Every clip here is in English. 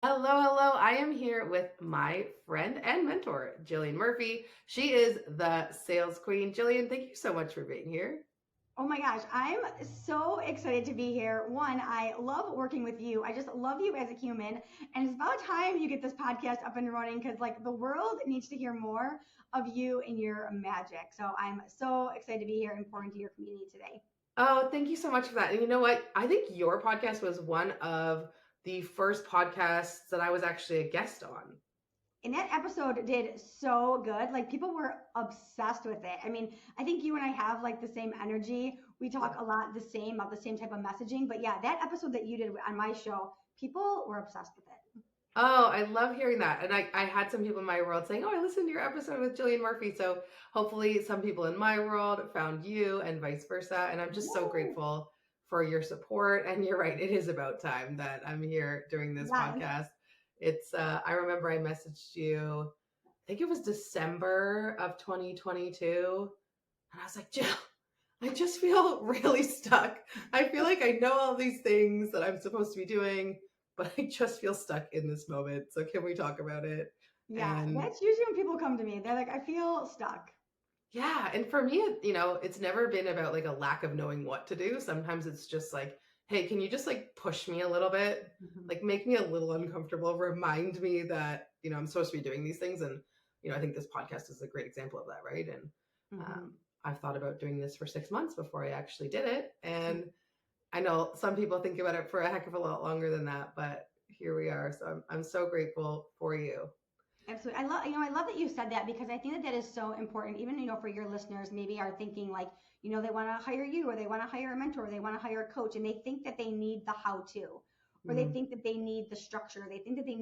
Hello, hello. I am here with my friend and mentor, Jillian Murphy. She is the sales queen. Jillian, thank you so much for being here. Oh my gosh, I'm so excited to be here. One, I love working with you. I just love you as a human. And it's about time you get this podcast up and running because, like, the world needs to hear more of you and your magic. So I'm so excited to be here and pour into your community today. Oh, thank you so much for that. And you know what? I think your podcast was one of the first podcasts that I was actually a guest on. And that episode did so good. Like, people were obsessed with it. I mean, I think you and I have like the same energy. We talk Yeah. a lot the same about the same type of messaging. But yeah, that episode that you did on my show, people were obsessed with it. Oh, I love hearing that. And I had some people in my world saying, oh, I listened to your episode with Jillian Murphy. So hopefully some people in my world found you and vice versa. And I'm just so Woo! grateful for your support. And you're right, it is about time that I'm here doing this Yes. podcast. I remember I messaged you, I think it was December of 2022. And I was like, Jill, I just feel really stuck. I feel like I know all these things that I'm supposed to be doing, but I just feel stuck in this moment. So can we talk about it? Yeah, And that's usually when people come to me. They're like, I feel stuck. yeah, and for me, it's never been about like a lack of knowing what to do. Sometimes it's just like, hey, can you just like push me a little bit? Mhm. Like make me a little uncomfortable, remind me that, I'm supposed to be doing these things. And, I think this podcast is a great example of that, right? And Mhm. I've thought about doing this for 6 months before I actually did it. And I know some people think about it for a heck of a lot longer than that, but here we are. So I'm so grateful for you. Absolutely. I love that you said that because I think that that is so important. Even, for your listeners, maybe are thinking like, they want to hire you or they want to hire a mentor, or they want to hire a coach, and they think that they need the how to, or they Mm, think that they need the structure. They think that they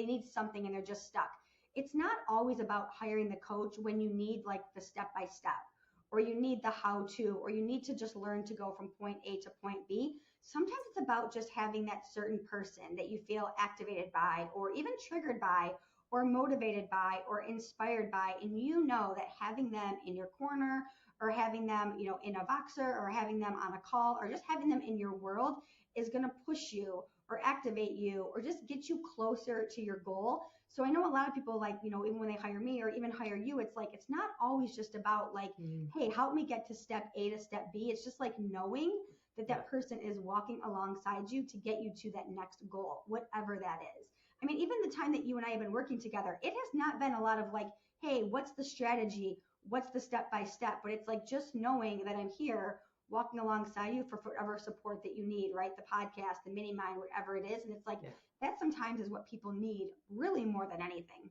need something and they're just stuck. It's not always about hiring the coach when you need like the step by step, or you need the how to, or you need to just learn to go from point A to point B. Sometimes it's about just having that certain person that you feel activated by, or even triggered by, or motivated by, or inspired by, and you know that having them in your corner, or having them in a Voxer, or having them on a call, or just having them in your world is going to push you or activate you or just get you closer to your goal. So I know a lot of people, like, even when they hire me or even hire you, it's like it's not always just about like, mm, hey, help me get to step A to step B. It's just like knowing that yeah, that person is walking alongside you to get you to that next goal, whatever that is. I mean, even the time that you and I have been working together, it has not been a lot of like, hey, what's the strategy? What's the step by step? But it's like just knowing that I'm here walking alongside you for whatever support that you need, right? The podcast, the mini mind, whatever it is. And it's like yeah. that sometimes is what people need really more than anything.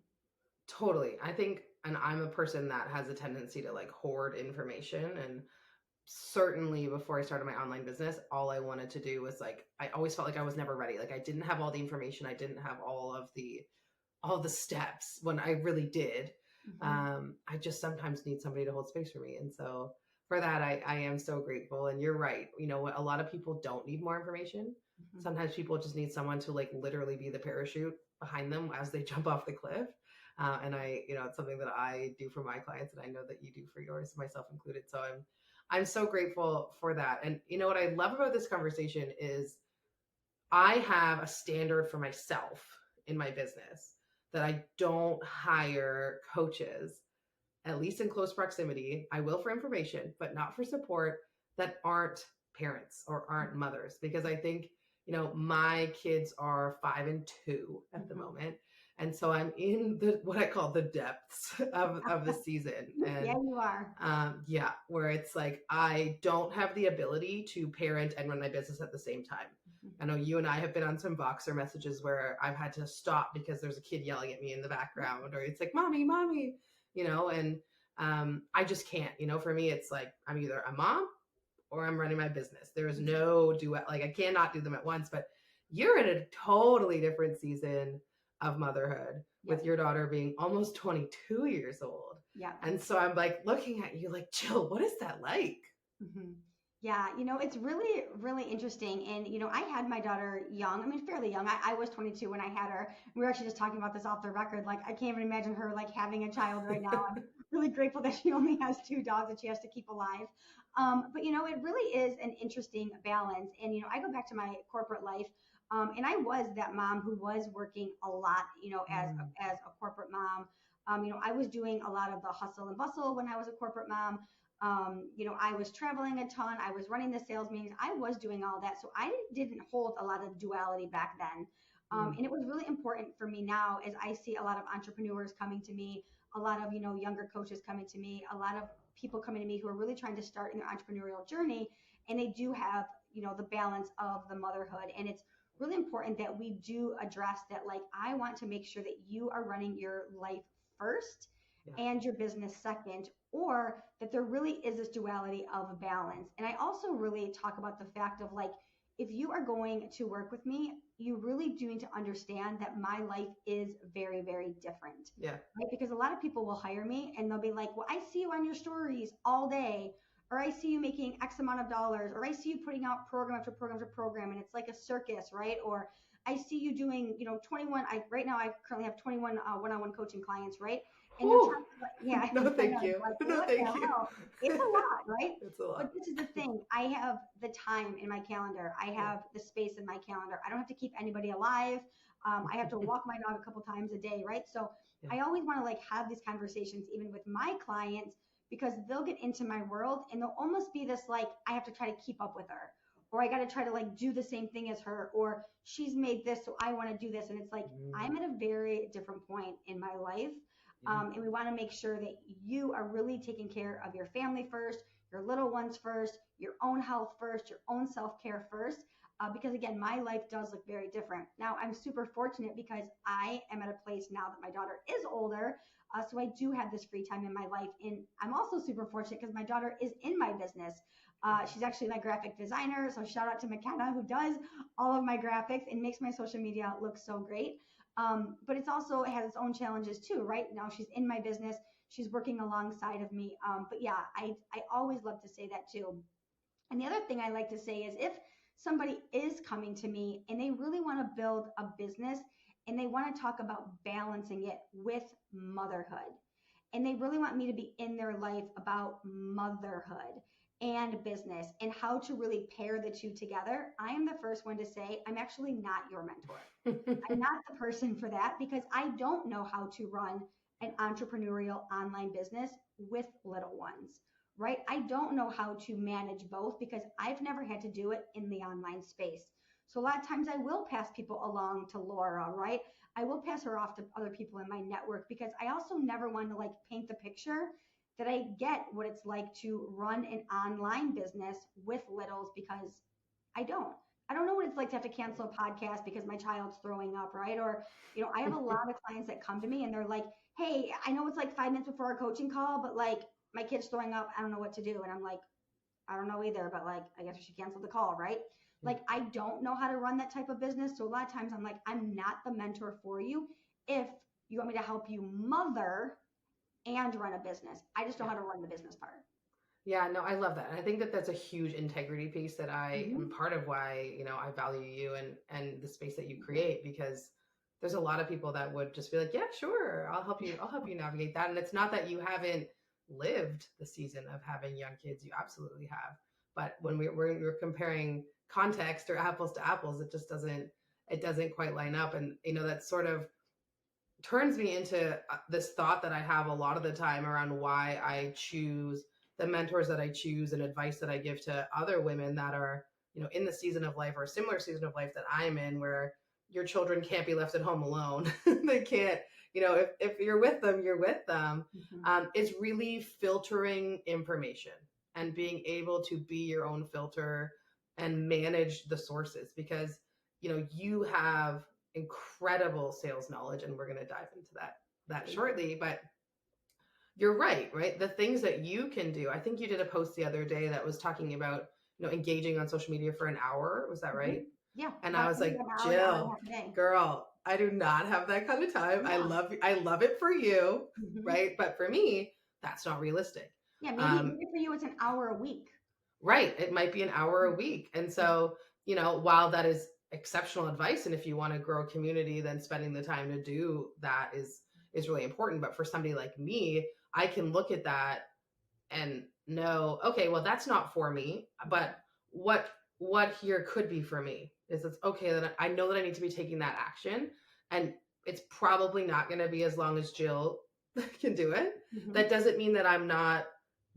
Totally. I think, and I'm a person that has a tendency to like hoard information. And certainly before I started my online business, all I wanted to do was like, I always felt like I was never ready. Like I didn't have all the information. I didn't have all the steps when I really did. Mm-hmm. I just sometimes need somebody to hold space for me. And so for that, I am so grateful. And you're right. You know what? A lot of people don't need more information. Mm-hmm. Sometimes people just need someone to like literally be the parachute behind them as they jump off the cliff. And it's something that I do for my clients, and I know that you do for yours, myself included. So I'm so grateful for that. And you know what I love about this conversation is I have a standard for myself in my business that I don't hire coaches, at least in close proximity. I will for information, but not for support, that aren't parents or aren't mothers, because I think, my kids are 5 and 2 at the Mm-hmm. moment. And so I'm in the what I call the depths of the season. Yeah, And you are. yeah, where it's like I don't have the ability to parent and run my business at the same time. I know you and I have been on some Voxer messages where I've had to stop because there's a kid yelling at me in the background, or it's like, mommy, mommy, and I just can't. For me, it's like I'm either a mom or I'm running my business. There is Mm-hmm. no duet. Like I cannot do them at once. But you're in a totally different season of motherhood with Yep. your daughter being almost 22 years old. Yep. And so I'm like looking at you like, Jill, what is that like? Hmm. Yeah, it's really, really interesting. And, I had my daughter young, I mean, fairly young. I was 22 when I had her. We were actually just talking about this off the record. Like, I can't even imagine her like having a child right now. I'm really grateful that she only has two dogs that she has to keep alive. But, it really is an interesting balance. And, I go back to my corporate life. And I was that mom who was working a lot, Mm, as a corporate mom. I was doing a lot of the hustle and bustle when I was a corporate mom. I was traveling a ton. I was running the sales meetings. I was doing all that. So I didn't hold a lot of duality back then. mm, And it was really important for me now as I see a lot of entrepreneurs coming to me, a lot of, younger coaches coming to me, a lot of people coming to me who are really trying to start in their entrepreneurial journey. And they do have, the balance of the motherhood. And it's really important that we do address that. Like, I want to make sure that you are running your life first yeah. and your business second, or that there really is this duality of balance. And I also really talk about the fact of like, if you are going to work with me, you really do need to understand that my life is very, very different. Yeah. Right? Because a lot of people will hire me and they'll be like, well, I see you on your stories all day, or I see you making X amount of dollars, or I see you putting out program after program after program, and it's like a circus, right? Or I see you doing, 21. Right now I currently have 21 one-on-one coaching clients, right? And they're Whew. trying to, yeah, No, I know, thank you. it's like, No, what the thank you. hell? It's a lot, right? It's a But lot. this is the thing. I have the time in my calendar. I Yeah. have the space in my calendar. I don't have to keep anybody alive. I have to walk my dog a couple times a day, right? So Yeah. I always want to like have these conversations even with my clients, because they'll get into my world and they'll almost be this like, I have to try to keep up with her, or I got to try to like do the same thing as her, or she's made this, so I want to do this. And it's like, Mm, I'm at a very different point in my life. yeah. And we want to make sure that you are really taking care of your family first, your little ones first, your own health first, your own self care first. Because again, my life does look very different. Now, I'm super fortunate because I am at a place now that my daughter is older. So I do have this free time in my life. And I'm also super fortunate because my daughter is in my business. She's actually my graphic designer. So shout out to McKenna, who does all of my graphics and makes my social media look so great. But it's also, it has its own challenges too, right? Now she's in my business. She's working alongside of me. But yeah, I always love to say that too. And the other thing I like to say is, if somebody is coming to me and they really want to build a business and they want to talk about balancing it with motherhood, and they really want me to be in their life about motherhood and business and how to really pair the two together, I am the first one to say, I'm actually not your mentor. I'm not the person for that, because I don't know how to run an entrepreneurial online business with little ones, right? I don't know how to manage both because I've never had to do it in the online space. So a lot of times I will pass people along to Laura, right? I will pass her off to other people in my network, because I also never want to like paint the picture that I get what it's like to run an online business with littles, because I don't. I don't know what it's like to have to cancel a podcast because my child's throwing up, right? Or, I have a lot of clients that come to me and they're like, hey, I know it's like 5 minutes before our coaching call, but like my kid's throwing up. I don't know what to do. And I'm like, I don't know either, but like, I guess we should cancel the call, right? Yeah. Like, I don't know how to run that type of business. So a lot of times I'm like, I'm not the mentor for you if you want me to help you mother and run a business. I just know Yeah. how to run the business part. Yeah, no, I love that. And I think that that's a huge integrity piece that I am Mm-hmm. part of why, I value you and the space that you create, because there's a lot of people that would just be like, yeah, sure, I'll help you. I'll help you navigate that. And it's not that you haven't lived the season of having young kids. You absolutely have. But when we're comparing context or apples to apples, it doesn't quite line up. And, that sort of turns me into this thought that I have a lot of the time around why I choose the mentors that I choose and advice that I give to other women that are, in the season of life or a similar season of life that I'm in, where your children can't be left at home alone. They can't, if you're with them, you're with them. Mm-hmm. It's really filtering information and being able to be your own filter and manage the sources, because, you have incredible sales knowledge, and we're going to dive into that Thank you. shortly. But you're right, the things that you can do. I think you did a post the other day that was talking about, engaging on social media for an hour. Was that Mm-hmm. right? Yeah, And I about was like, an hour and a Jill, half a day. girl, I do not have that kind of time. I Yeah. love it for you, Mm-hmm. right? But for me, that's not realistic. Yeah, um, maybe for you it's an hour a week. Right. It might be an hour a week. And so, while that is exceptional advice, and if you want to grow a community, then spending the time to do that is really important. But for somebody like me, I can look at that and know, okay, well, that's not for me. But what what here could be for me is it's okay that I know that I need to be taking that action, and it's probably not going to be as long as Jill can do it. Mm-hmm. That doesn't mean that I'm not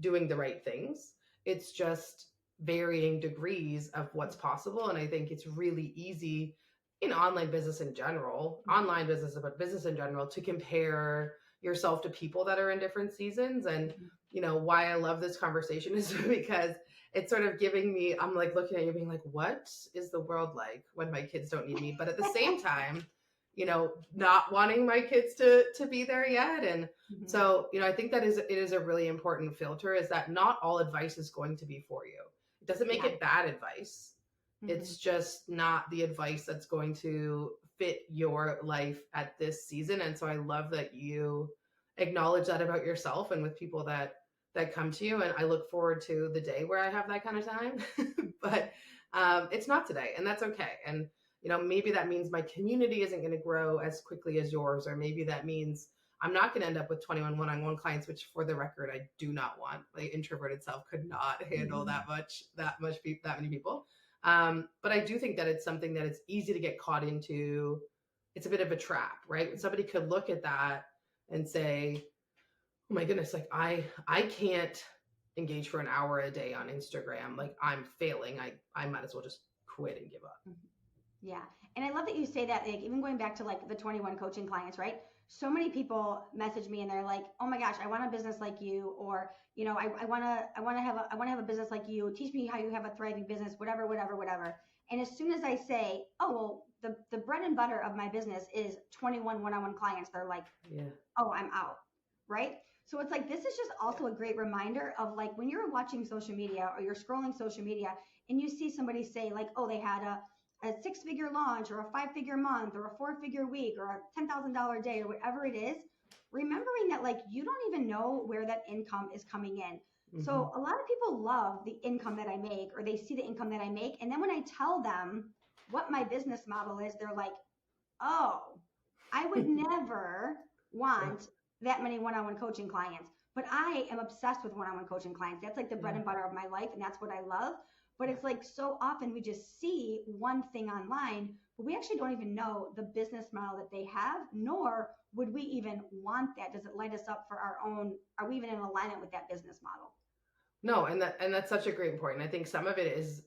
doing the right things. It's just varying degrees of what's possible. And I think it's really easy in online business in general, online business, but business in general, to compare yourself to people that are in different seasons. And, why I love this conversation is because it's sort of giving me, I'm like looking at you being like, what is the world like when my kids don't need me? But at the same time, not wanting my kids to be there yet. And so, I think that it is a really important filter, is that not all advice is going to be for you. It doesn't make it bad advice. It's just not the advice that's going to fit your life at this season. And so I love that you acknowledge that about yourself and with people that come to you. And I look forward to the day where I have that kind of time. But it's not today, and that's okay. And maybe that means my community isn't going to grow as quickly as yours, or maybe that means I'm not going to end up with 21 one-on-one clients, which, for the record, I do not want. My introverted self could not handle that many people. But I do think that it's something that it's easy to get caught into. It's a bit of a trap, right? Somebody could look at that and say, oh my goodness, like I can't engage for an hour a day on Instagram. Like, I'm failing. I might as well just quit and give up. Yeah. And I love that you say that, like, even going back to like the 21 coaching clients, right? So many people message me and they're like, oh my gosh, I want a business like you, or, I want to have a business like you. Teach me how you have a thriving business, whatever, whatever, whatever. And as soon as I say, oh, well, the bread and butter of my business is 21 one-on-one clients, they're like, oh, I'm out. Right. So it's like, this is just also a great reminder of, like, when you're watching social media or you're scrolling social media and you see somebody say like, oh, they had a 6-figure launch or a 5-figure month or a 4-figure week or a $10,000 day or whatever it is, remembering that, like, you don't even know where that income is coming in. So a lot of people love the income that I make, or they see the income that I make. And then when I tell them what my business model is, they're like, oh, I would never want that many one-on-one coaching clients. But I am obsessed with one-on-one coaching clients. That's like the bread and butter of my life, and that's what I love. But it's like, so often we just see one thing online, but we actually don't even know the business model that they have, nor would we even want that. Does it light us up for our own? Are we even in alignment with that business model? No, and that's such a great point. And I think some of it is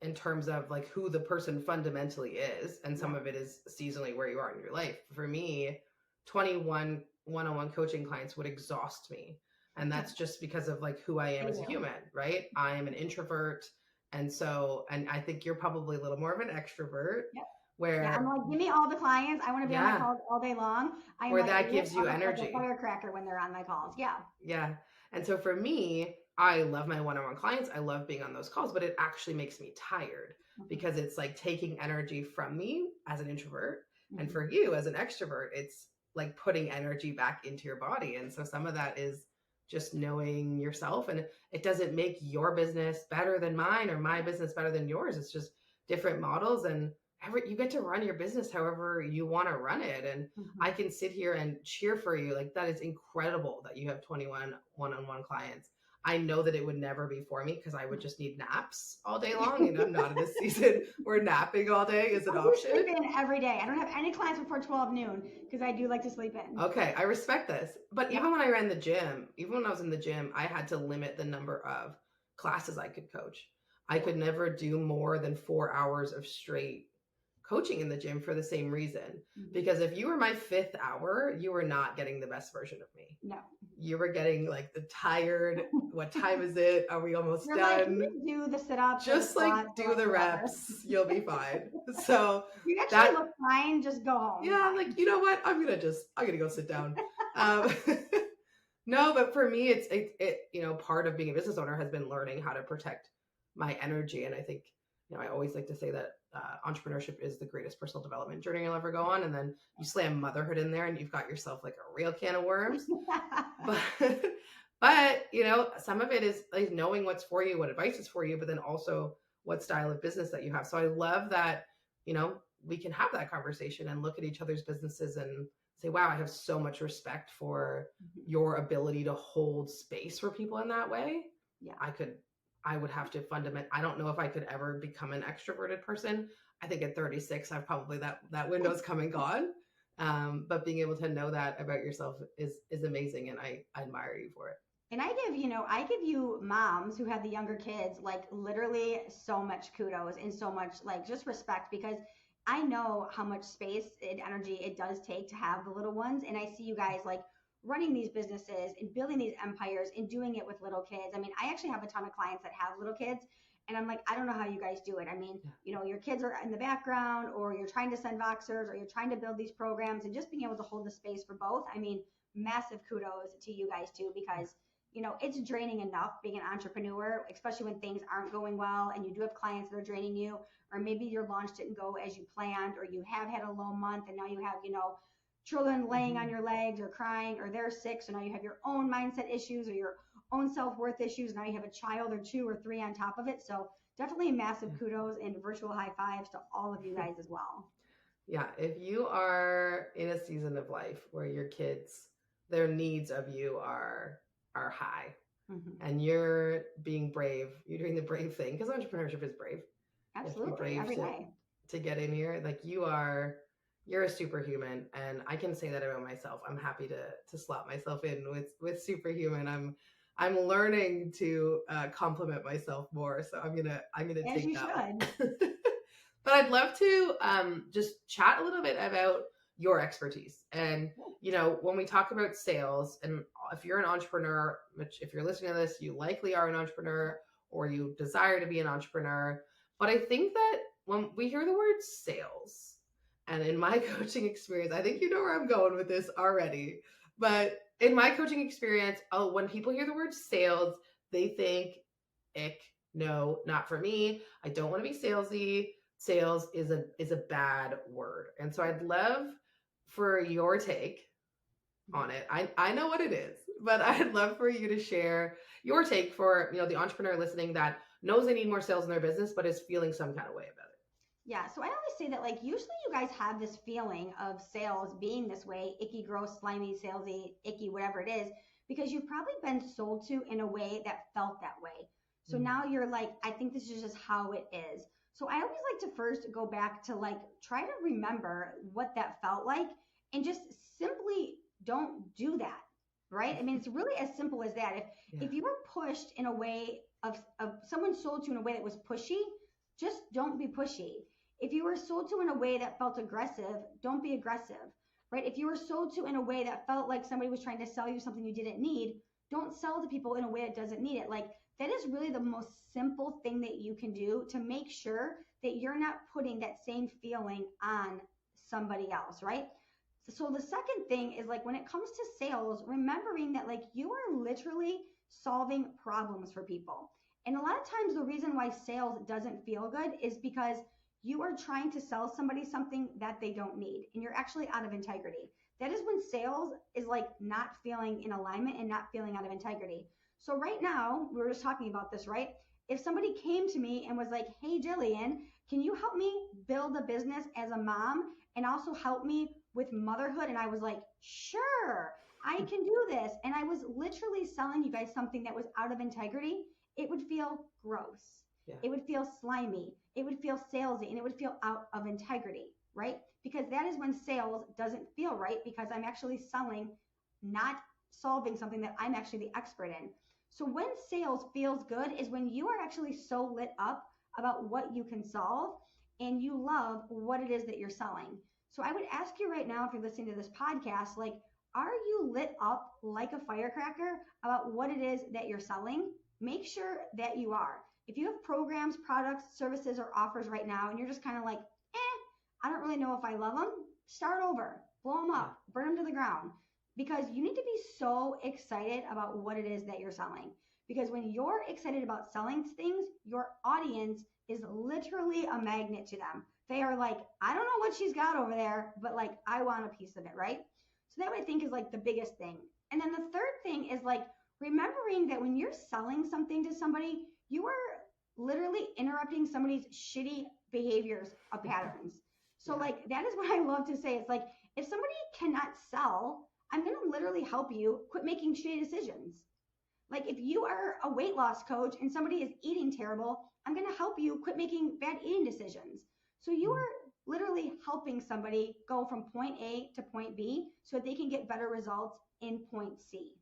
in terms of like who the person fundamentally is, and some of it is seasonally where you are in your life. For me, 21 one-on-one coaching clients would exhaust me. And that's just because of like who I am as a human, right? I am an introvert. And I think you're probably a little more of an extrovert, where I'm like, give me all the clients. I want to be on my calls all day long. I'm where like, that gives you energy. Like a firecracker when they're on my calls. Yeah. And so for me, I love my one-on-one clients. I love being on those calls, but it actually makes me tired because it's like taking energy from me as an introvert. And for you as an extrovert, it's like putting energy back into your body. And so some of that is just knowing yourself, and it doesn't make your business better than mine or my business better than yours. It's just different models, and you get to run your business however you want to run it. And I can sit here and cheer for you. Like, that is incredible that you have 21 one-on-one clients. I know that it would never be for me because I would just need naps all day long. And I'm not in this season where napping all day is an option. I sleep in every day. I don't have any clients before 12 noon because I do like to sleep in. Okay, I respect this. But even when I ran the gym, even when I was in the gym, I had to limit the number of classes I could coach. I could never do more than 4 hours of straight coaching in the gym for the same reason. Because if you were my 5th hour, you were not getting the best version of me. No. You were getting like the tired, what time is it? Are we almost You're done? Like, do the sit-ups. Just like do the reps. You'll be fine. So you actually look fine. Just go home. Yeah, I'm like, you know what? I'm gonna go sit down. No, but for me, it's part of being a business owner has been learning how to protect my energy. And I think, I always like to say that entrepreneurship is the greatest personal development journey you'll ever go on. And then you slam motherhood in there and you've got yourself like a real can of worms. but some of it is like knowing what's for you, what advice is for you, but then also what style of business that you have. So I love that, we can have that conversation and look at each other's businesses and say, wow, I have so much respect for your ability to hold space for people in that way. Yeah. I would have to I don't know if I could ever become an extroverted person. I think at 36, I've probably that window's come and gone. But being able to know that about yourself is amazing, and I admire you for it. And I give you moms who have the younger kids like literally so much kudos and so much like just respect because I know how much space and energy it does take to have the little ones. And I see you guys like running these businesses and building these empires and doing it with little kids. I mean, I actually have a ton of clients that have little kids. And I'm like, I don't know how you guys do it. I mean, Yeah. your kids are in the background, or you're trying to send Voxers, or you're trying to build these programs, and just being able to hold the space for both. I mean, massive kudos to you guys too, because it's draining enough being an entrepreneur, especially when things aren't going well and you do have clients that are draining you, or maybe your launch didn't go as you planned, or you have had a low month and now you have, children laying on your legs or crying, or they're sick. So now you have your own mindset issues or your own self-worth issues. Now you have a child or two or three on top of it. So definitely massive kudos and virtual high fives to all of you guys as well. Yeah, if you are in a season of life where your kids, their needs of you are high, and you're being brave, you're doing the brave thing, because entrepreneurship is brave. Absolutely. You have to be brave Every day. to get in here. Like you're a superhuman, and I can say that about myself. I'm happy to slot myself in with superhuman. I'm learning to compliment myself more, so I'm gonna As take you that. should. But I'd love to just chat a little bit about your expertise. And, when we talk about sales, and if you're an entrepreneur, which if you're listening to this, you likely are an entrepreneur or you desire to be an entrepreneur. But I think that when we hear the word sales, and in my coaching experience, I think you know where I'm going with this already. But in my coaching experience, when people hear the word sales, they think, ick, no, not for me. I don't want to be salesy. Sales is a bad word. And so I'd love for your take on it. I know what it is, but I'd love for you to share your take for, the entrepreneur listening that knows they need more sales in their business, but is feeling some kind of way about it. Yeah, so I always say that like usually you guys have this feeling of sales being this way, icky, gross, slimy, salesy, icky, whatever it is, because you've probably been sold to in a way that felt that way. So now you're like, I think this is just how it is. So I always like to first go back to like try to remember what that felt like and just simply don't do that. Right? I mean, it's really as simple as that. If you were pushed in a way of someone sold to you in a way that was pushy, just don't be pushy. If you were sold to in a way that felt aggressive, don't be aggressive, right? If you were sold to in a way that felt like somebody was trying to sell you something you didn't need, don't sell to people in a way that doesn't need it. Like that is really the most simple thing that you can do to make sure that you're not putting that same feeling on somebody else, right? So the second thing is like when it comes to sales, remembering that like you are literally solving problems for people. And a lot of times the reason why sales doesn't feel good is because you are trying to sell somebody something that they don't need and you're actually out of integrity. That is when sales is like not feeling in alignment and not feeling out of integrity. So right now, we were just talking about this, right? If somebody came to me and was like, hey, Jillian, can you help me build a business as a mom and also help me with motherhood? And I was like, sure, I can do this. And I was literally selling you guys something that was out of integrity. It would feel gross. Yeah. It would feel slimy. It would feel salesy, and it would feel out of integrity, right? Because that is when sales doesn't feel right because I'm actually selling, not solving something that I'm actually the expert in. So when sales feels good is when you are actually so lit up about what you can solve and you love what it is that you're selling. So I would ask you right now, if you're listening to this podcast, like, are you lit up like a firecracker about what it is that you're selling? Make sure that you are. If you have programs, products, services, or offers right now, and you're just kind of like, I don't really know if I love them, start over, blow them up, burn them to the ground, because you need to be so excited about what it is that you're selling. Because when you're excited about selling things, your audience is literally a magnet to them. They are like, I don't know what she's got over there, but like, I want a piece of it, right? So that I think is like the biggest thing. And then the third thing is like remembering that when you're selling something to somebody, you are literally interrupting somebody's shitty behaviors of patterns. So like that is what I love to say. It's like if somebody cannot sell, I'm going to literally help you quit making shitty decisions. Like if you are a weight loss coach and somebody is eating terrible, I'm going to help you quit making bad eating decisions. So you Mm. are literally helping somebody go from point A to point B so they can get better results in point C.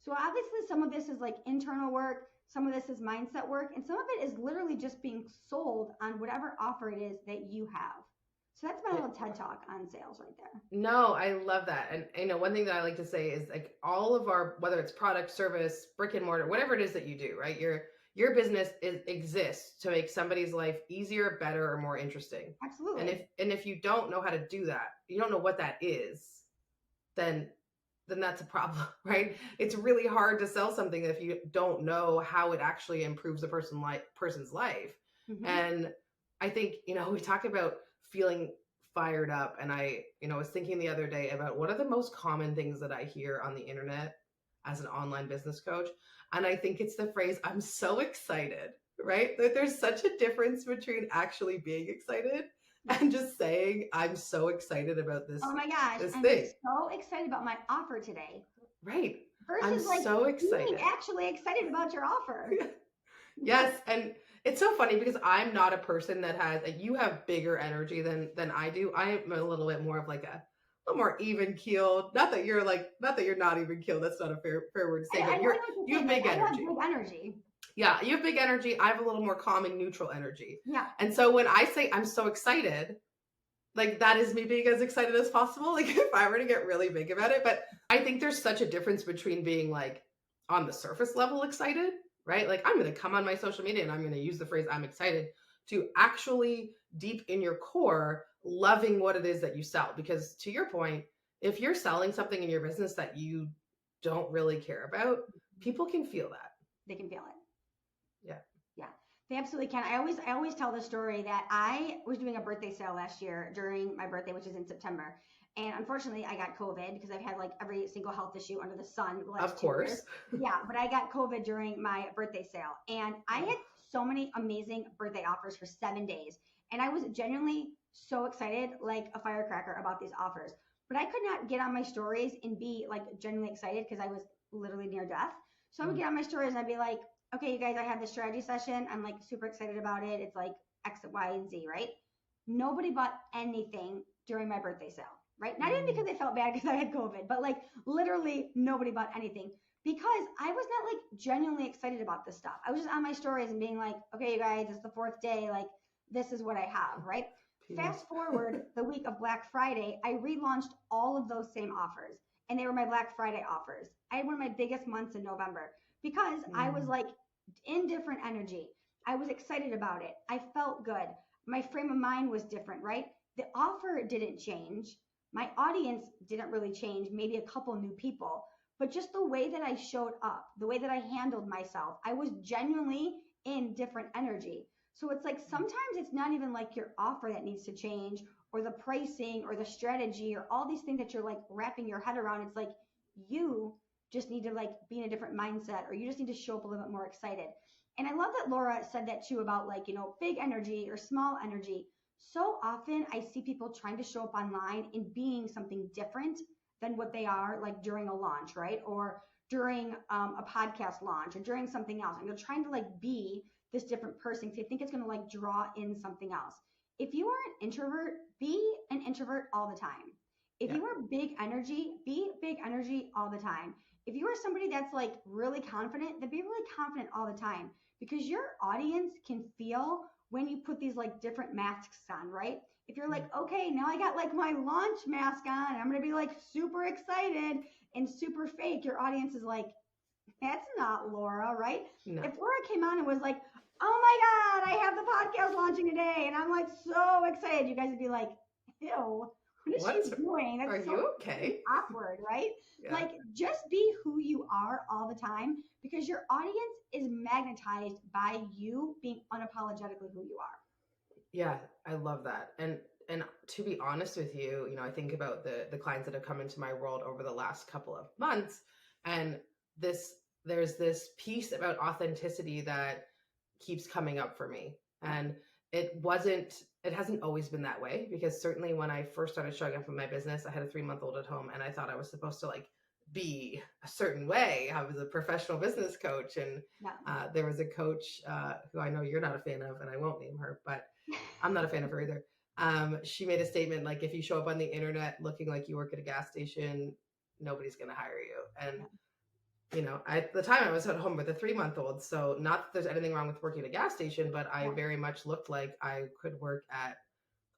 So obviously some of this is like internal work, some of this is mindset work, and some of it is literally just being sold on whatever offer it is that you have. So that's my little TED talk on sales right there. No, I love that. And one thing that I like to say is like all of our, whether it's product, service, brick and mortar, whatever it is that you do, right? Your business exists to make somebody's life easier, better, or more interesting. And Absolutely. if you don't know how to do that, you don't know what that is, then that's a problem, right? It's really hard to sell something if you don't know how it actually improves a person's life. Mm-hmm. And I think, we talk about feeling fired up, and I, was thinking the other day about what are the most common things that I hear on the internet as an online business coach. And I think it's the phrase, I'm so excited, right? That there's such a difference between actually being excited Yep. and just saying, I'm so excited about Oh this my gosh, this I'm thing. so excited about my offer today. Right. I'm Versus like so being excited. actually excited about your offer. Yes, and it's so funny because I'm not a person that has like, you have bigger energy than I do. I am a little bit more of like a little more even keeled. Not that you're not even keeled. That's not a fair word to say, I but know what you're you have saying. Like big I have energy. big energy. Yeah, you have big energy. I have a little more calming, neutral energy. Yeah. And so when I say I'm so excited, like that is me being as excited as possible. Like if I were to get really big about it, but I think there's such a difference between being like on the surface level excited, right? Like I'm going to come on my social media and I'm going to use the phrase I'm excited, to actually deep in your core loving what it is that you sell. Because to your point, if you're selling something in your business that you don't really care about, people can feel that. They can feel it. Yeah. Yeah, they absolutely can. I always tell the story that I was doing a birthday sale last year during my birthday, which is in September. And unfortunately, I got COVID because I've had like every single health issue under the sun the Of last 2 years. course. Yeah, but I got COVID during my birthday sale. And I had so many amazing birthday offers for 7 days. And I was genuinely so excited, like a firecracker, about these offers. But I could not get on my stories and be like genuinely excited because I was literally near death. So I would Mm. get on my stories and I'd be like, okay, you guys, I had this strategy session. I'm like super excited about it. It's like X, Y, and Z, right? Nobody bought anything during my birthday sale, right? Not even Mm. because they felt bad because I had COVID, but like literally nobody bought anything because I was not like genuinely excited about this stuff. I was just on my stories and being like, okay, you guys, it's the fourth day. Like, this is what I have, right? Peace. Fast forward the week of Black Friday, I relaunched all of those same offers, and they were my Black Friday offers. I had one of my biggest months in November because I was Mm. like in different energy. I was excited about it. I felt good. My frame of mind was different, right? The offer didn't change. My audience didn't really change, maybe a couple new people, but just the way that I showed up, the way that I handled myself, I was genuinely in different energy. So it's like sometimes it's not even like your offer that needs to change or the pricing or the strategy or all these things that you're like wrapping your head around. It's like you just need to like be in a different mindset or you just need to show up a little bit more excited. And I love that Laura said that too about like, big energy or small energy. So often I see people trying to show up online and being something different than what they are like during a launch, right? Or during a podcast launch or during something else. And they're trying to like be this different person because they think it's going to like draw in something else. If you are an introvert, be an introvert all the time. If Yeah. you are big energy, be big energy all the time. If you are somebody that's like really confident, then be really confident all the time because your audience can feel when you put these like different masks on, right? If you're like, Mm. okay, now I got like my launch mask on and I'm going to be like super excited and super fake, your audience is like, that's not Laura, right? No. If Laura came on and was like, oh my God, I have the podcast launching today and I'm like so excited, you guys would be like, ew, what is she What's doing? Are That's so you okay? awkward, right? Yeah. Like just be who you are all the time because your audience is magnetized by you being unapologetically who you are. Yeah, I love that. And to be honest with you, I think about the clients that have come into my world over the last couple of months, and this there's this piece about authenticity that keeps coming up for me. Yep. And it hasn't always been that way because certainly when I first started showing up in my business, I had a 3-month-old at home and I thought I was supposed to like be a certain way. I was a professional business coach, and Yeah. there was a coach who I know you're not a fan of, and I won't name her, but I'm not a fan of her either. She made a statement like, if you show up on the internet looking like you work at a gas station, nobody's going to hire you. And at the time I was at home with a 3-month-old, so not that there's anything wrong with working at a gas station, but I Yeah. very much looked like I could work at.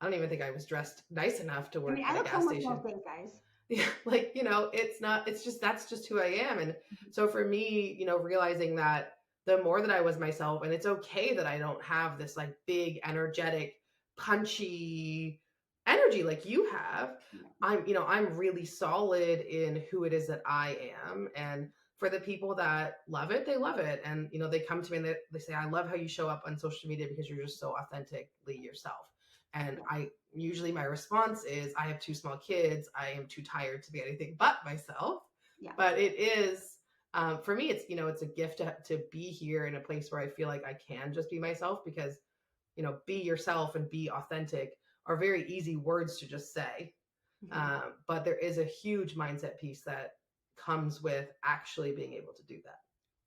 I don't even think I was dressed nice enough to I work mean, at I a look gas homeless station. most days, guys. Yeah, it's not, it's just, that's just who I am. And Mhm. so for me, realizing that the more that I was myself, and it's okay that I don't have this like big, energetic, punchy energy like you have. Yeah. I'm really solid in who it is that I am. And for the people that love it, they love it. And, they come to me and they say, I love how you show up on social media because you're just so authentically yourself. And Yeah. usually my response is, I have 2 small kids. I am too tired to be anything but myself. Yeah. But it is, for me, it's a gift to be here in a place where I feel like I can just be myself, because, be yourself and be authentic are very easy words to just say. Mhm. But there is a huge mindset piece that comes with actually being able to do that.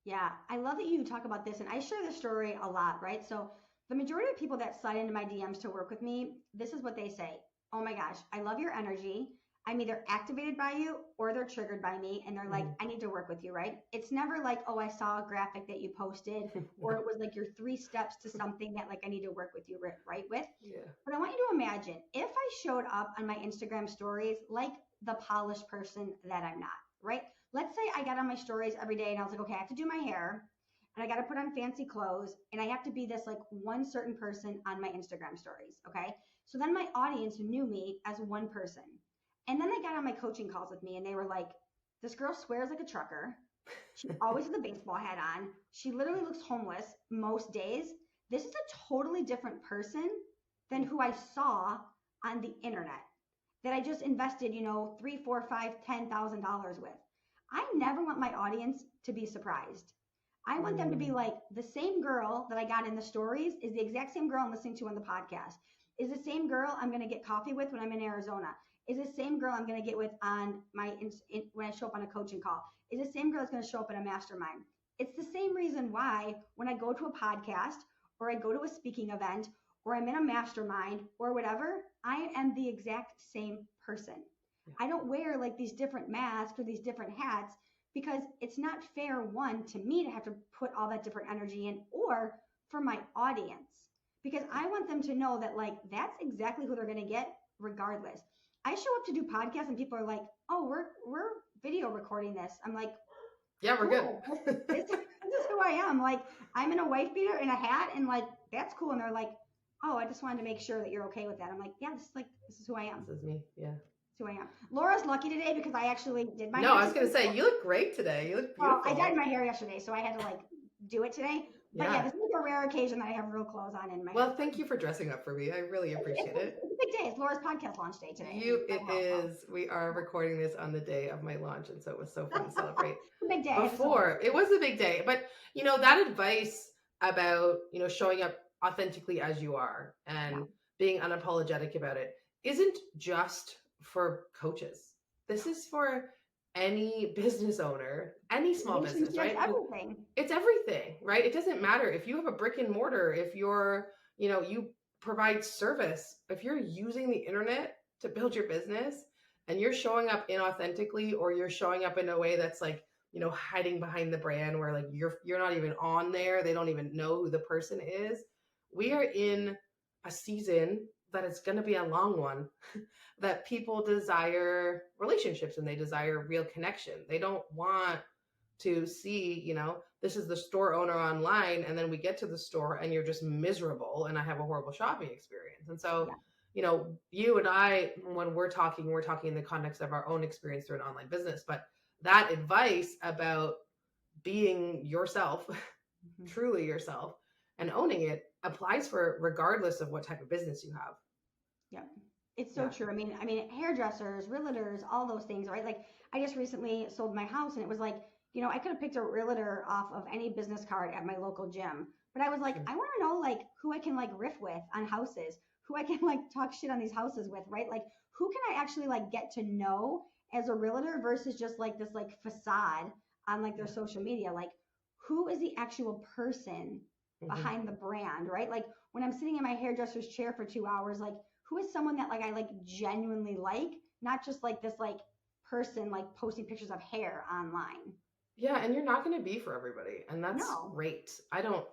Yeah, I love that you talk about this, and I share this story a lot, right? So the majority of people that slide into my DMs to work with me, this is what they say. Oh my gosh, I love your energy. I'm either activated by you or they're triggered by me, and they're like, Mhm. I need to work with you, right? It's never like, oh, I saw a graphic that you posted, or No. it was like your 3 steps to something that like I need to work with you, right? With. Yeah. But I want you to imagine if I showed up on my Instagram stories like the polished person that I'm not, right? Let's say I got on my stories every day and I was like, okay, I have to do my hair and I got to put on fancy clothes and I have to be this like one certain person on my Instagram stories. Okay. So then my audience knew me as one person. And then they got on my coaching calls with me and they were like, this girl swears like a trucker. She always has a baseball hat on. She literally looks homeless most days. This is a totally different person than who I saw on the internet that I just invested, three, four, five, $10,000 with. I never want my audience to be surprised. I want them to be Mm. like, the same girl that I got in the stories is the exact same girl I'm listening to on the podcast. Is the same girl I'm going to get coffee with when I'm in Arizona. Is the same girl I'm going to get with on when I show up on a coaching call. Is the same girl that's going to show up in a mastermind. It's the same reason why when I go to a podcast or I go to a speaking event or I'm in a mastermind or whatever, I am the exact same person. Yeah. I don't wear like these different masks or these different hats because it's not fair, one, to me to have to put all that different energy in, or for my audience, because I want them to know that like that's exactly who they're going to get regardless. I show up to do podcasts and people are like, oh, we're video recording this. I'm like, Yeah, we're good. cool. This is who I am. Like, I'm in a wife beater and a hat, and like that's cool. And they're like, oh, I just wanted to make sure that you're okay with that. I'm like, yeah, this is who I am. This is me. Yeah. This is who I am. Laura's lucky today because I actually did my No, hair I was today. gonna say, you look great today. You look Well, I beautiful. dyed my hair yesterday, so I had to like do it today. But yeah, Yeah. this is like a rare occasion that I have real clothes on in my Well, hair. thank you for dressing up for me. I really appreciate it. It's a big day. It's Laura's podcast launch day today. It is. We are recording this on the day of my launch, and so it was so fun to celebrate. It's a big day. I have to Before, celebrate. it was a big day, but that advice about showing up authentically as you are Yeah. and being unapologetic about it isn't just for coaches. This is for any business owner, any small business, Relationships, right? everything. It's everything, right? It doesn't matter if you have a brick and mortar, if you're, you provide service, if you're using the internet to build your business and you're showing up inauthentically, or you're showing up in a way that's like, hiding behind the brand where like you're not even on there, they don't even know who the person is. We are in a season that is going to be a long one that people desire relationships and they desire real connection. They don't want to see, this is the store owner online, and then we get to the store and you're just miserable and I have a horrible shopping experience. And so, Yeah. You and I, when we're talking in the context of our own experience through an online business, but that advice about being yourself, Mm-hmm. truly yourself, and owning it applies for regardless of what type of business you have. Yeah. It's so Yeah. true. I mean, hairdressers, realtors, all those things, right? Like I just recently sold my house and it was like, I could have picked a realtor off of any business card at my local gym. But I was like, Sure. I want to know like who I can like riff with on houses, who I can like talk shit on these houses with, right? Like who can I actually like get to know as a realtor versus just like this like facade on like their social media. Like, who is the actual person Mm-hmm. behind the brand, right? Like when I'm sitting in my hairdresser's chair for 2 hours, like who is someone that like I like genuinely like, not just like this like person like posting pictures of hair online. Yeah, and you're not going to be for everybody, and that's No, great. I don't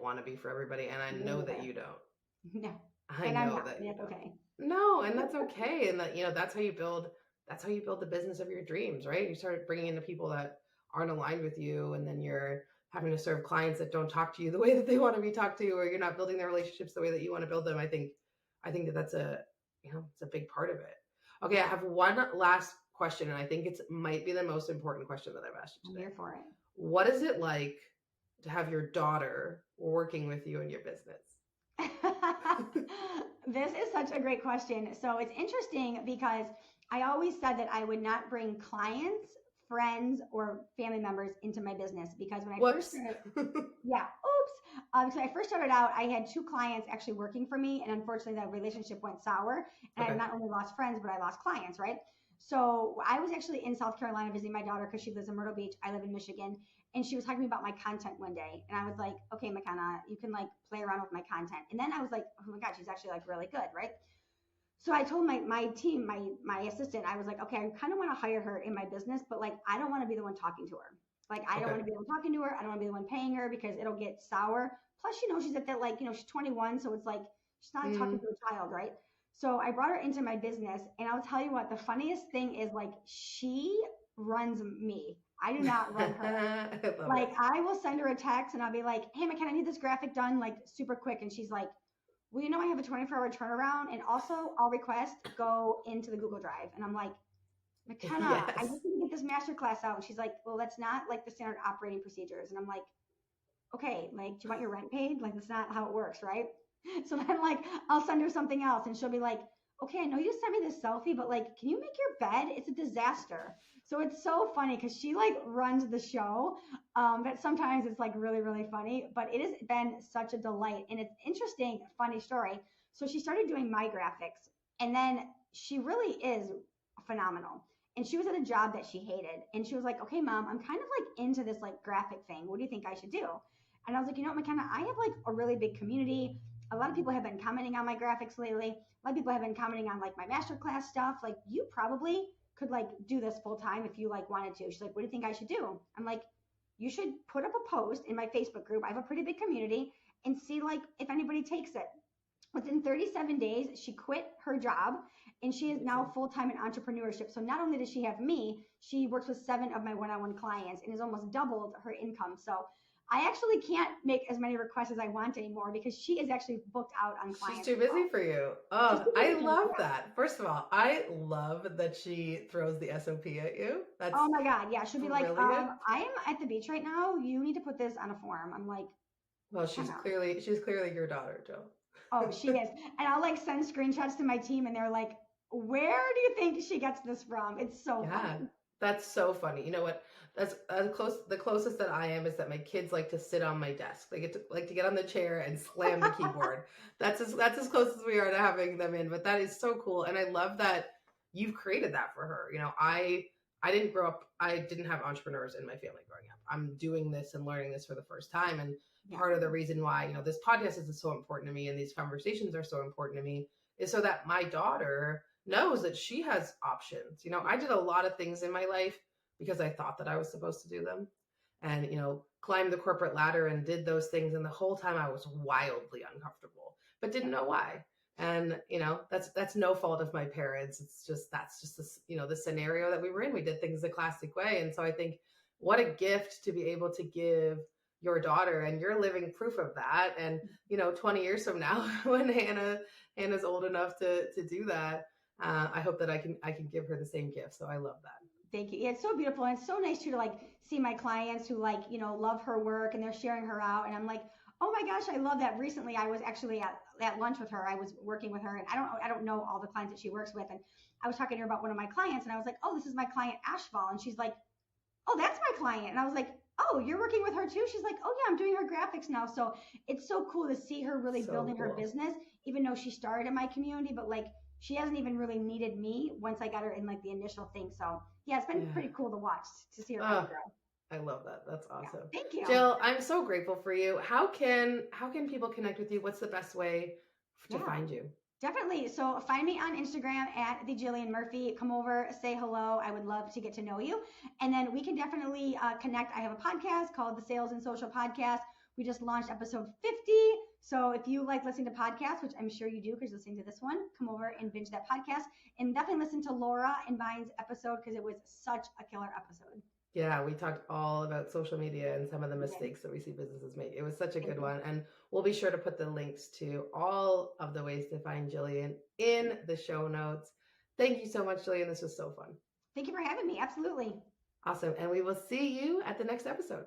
want to be for everybody, and I me know that neither. you don't. No, I and I'm know not, that and you it's don't. okay. No, and that's okay, and that that's how you build the business of your dreams, right? You start bringing in the people that aren't aligned with you, and then you're having to serve clients that don't talk to you the way that they want to be talked to, or you're not building their relationships the way that you want to build them. I think that that's it's a big part of it. Okay, I have one last question, and I think it might be the most important question that I've asked you I'm today. here for it. What is it like to have your daughter working with you in your business? This is such a great question. So it's interesting because I always said that I would not bring clients, friends, or family members into my business because when I first Whoops. started, yeah, oops. So when I first started out, I had two clients actually working for me, and unfortunately, that relationship went sour. And I Okay. not only lost friends, but I lost clients, right? So I was actually in South Carolina visiting my daughter because she lives in Myrtle Beach. I live in Michigan, and she was talking about my content one day, and I was like, okay, McKenna, you can like play around with my content. And then I was like, oh my god, she's actually like really good, right? So I told my team, my assistant, I was like, okay, I kind of want to hire her in my business, but like I don't want to be the one talking to her. Like I don't Okay. want to be the one talking to her. I don't want to be the one paying her because it'll get sour. Plus, she's at that like, she's 21, so it's like she's not like talking Mm, to a child, right? So I brought her into my business, and I'll tell you what, the funniest thing is like she runs me. I do not run her. I love Like it. I will send her a text and I'll be like, hey, McKenna, I need this graphic done like super quick. And she's like, well, I have a 24-hour turnaround. And also I'll request go into the Google Drive. And I'm like, McKenna, I Yes. just need to get this master class out. And she's like, well, that's not like the standard operating procedures. And I'm like, okay, like, do you want your rent paid? Like, that's not how it works, right? So then, like, I'll send her something else and she'll be like, okay, I know you sent me this selfie, but like, can you make your bed? It's a disaster. So it's so funny because she like runs the show. That sometimes it's like really, really funny, but it has been such a delight. And it's interesting, funny story. So she started doing my graphics and then she really is phenomenal. And she was at a job that she hated. And she was like, okay, mom, I'm kind of like into this like graphic thing. What do you think I should do? And I was like, McKenna, I have like a really big community. A lot of people have been commenting on my graphics lately. A lot of people have been commenting on like my masterclass stuff. Like you probably could like do this full time if you like wanted to. She's like, what do you think I should do? I'm like, you should put up a post in my Facebook group. I have a pretty big community and see like if anybody takes it. Within 37 days, she quit her job and she is now Amazing. full time in entrepreneurship. So not only does she have me, she works with 7 of my one on one clients and has almost doubled her income. So I actually can't make as many requests as I want anymore because she is actually booked out on She's clients too as busy well. for you. She's Oh, too I busy for me. love Yeah. that. First of all, I love that she throws the SOP at you. That's Oh my God. Yeah. She'll be like, brilliant. I am at the beach right now. You need to put this on a form. I'm like, Well, she's McKenna. clearly she's clearly your daughter, Oh, Joe. she is. And I'll like send screenshots to my team and they're like, where do you think she gets this from? It's so Yeah, funny. that's so funny. You know what? That's the closest that I am is that my kids like to sit on my desk. They like to get on the chair and slam the keyboard. That's as close as we are to having them in. But that is so cool, and I love that you've created that for her. I didn't grow up. I didn't have entrepreneurs in my family growing up. I'm doing this and learning this for the first time, and Yeah. part of the reason why this podcast is so important to me and these conversations are so important to me is so that my daughter knows that she has options. I did a lot of things in my life because I thought that I was supposed to do them and, climbed the corporate ladder and did those things. And the whole time I was wildly uncomfortable, but didn't know why. And, that's no fault of my parents. That's just the scenario that we were in. We did things the classic way. And so I think what a gift to be able to give your daughter, and you're living proof of that. And, 20 years from now, when Hannah's old enough to do that, I hope that I can give her the same gift. So I love that. Thank you. Yeah, it's so beautiful. And it's so nice too to like see my clients who like, love her work and they're sharing her out. And I'm like, oh my gosh, I love that. Recently I was actually at lunch with her. I was working with her and I don't know all the clients that she works with. And I was talking to her about one of my clients and I was like, oh, this is my client Ashval. And she's like, oh, that's my client. And I was like, oh, you're working with her too? She's like, oh yeah, I'm doing her graphics now. So it's so cool to see her really So building her cool. business, even though she started in my community, but like she hasn't even really needed me once I got her in like the initial thing. So yeah, it's been Yeah. pretty cool to watch to see her kind of Oh, grow. I love that. That's Yeah. awesome. Thank you. Jill, I'm so grateful for you. How can people connect with you? What's the best way to Yeah. find you? Definitely. So find me on Instagram at the Jillian Murphy. Come over, say hello. I would love to get to know you. And then we can definitely connect. I have a podcast called the Sales and Social Podcast. We just launched episode 50. So if you like listening to podcasts, which I'm sure you do because you're listening to this one, come over and binge that podcast. And definitely listen to Laura and Vine's episode because it was such a killer episode. Yeah, we talked all about social media and some of the We did. mistakes that we see businesses make. It was such a Thank good you. one. And we'll be sure to put the links to all of the ways to find Jillian in the show notes. Thank you so much, Jillian. This was so fun. Thank you for having me. Absolutely. Awesome. And we will see you at the next episode.